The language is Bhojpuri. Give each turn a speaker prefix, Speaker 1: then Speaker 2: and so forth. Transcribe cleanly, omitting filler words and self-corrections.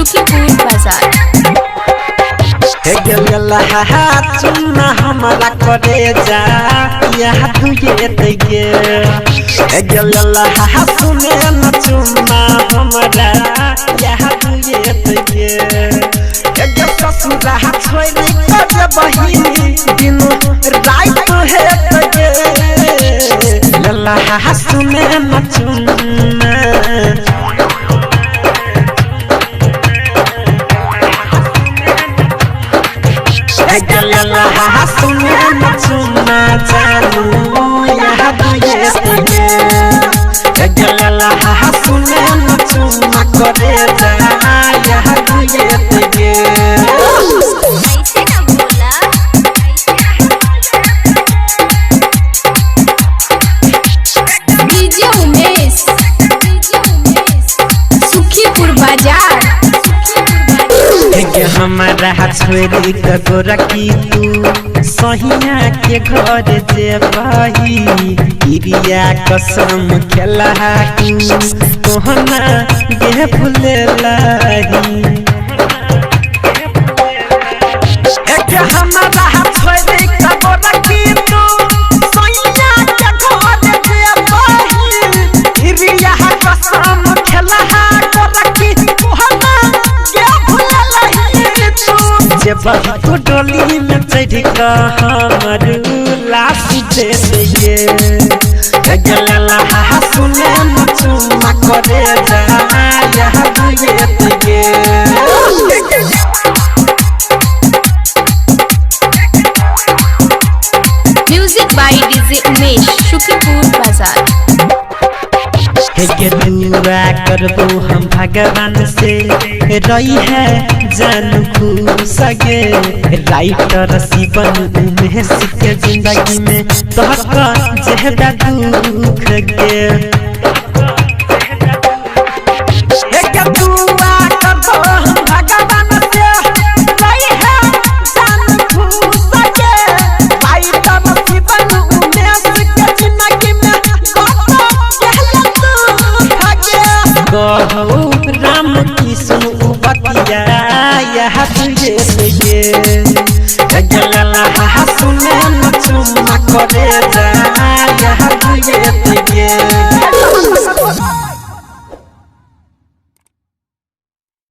Speaker 1: सुखीपुर बाजार।
Speaker 2: चुना हमारा करे जा यहाँ तुझे तैगे सुने न चुना हमारा यहाँ तुझे तैगे ससुरा छोड़ बही दिन रात है तैगे लल्ला सुने न चुना सुने न चुना जानू यहाँ तुझे सुने न चुना करे जा यहाँ तुझे
Speaker 1: डीजे उमेश सुखीपुर बाजार।
Speaker 2: हमारा छोरी गोरा की तू सहिया के घर जे बही गिरिया कसम खेला तोहना गे भूले हमारा छोरी गोरा की तू सहिया के घर जे बही गिरिया कसम खेला तो डोली में चढ़ का हमर लाश दे दिए सुने न चुमा करे जा यहाँ तुझे तैगे
Speaker 1: music by DJ Umesh Sukhipur Bazar.
Speaker 2: दुआ करबो हम भगवान से रही है जानू खुश गे राइटर शिवन उमेश के जिंदगी में तोहका जेहदा दुख गे दुआ करबो हम भगवान से रही है जानू खुश गे राइटर शिवन उमेश के जिंदगी में कहो राम कृष्ण बतिया यहाँ तुझे तैगे सुने न चुमा करे जा यहाँ तुझे तैगे।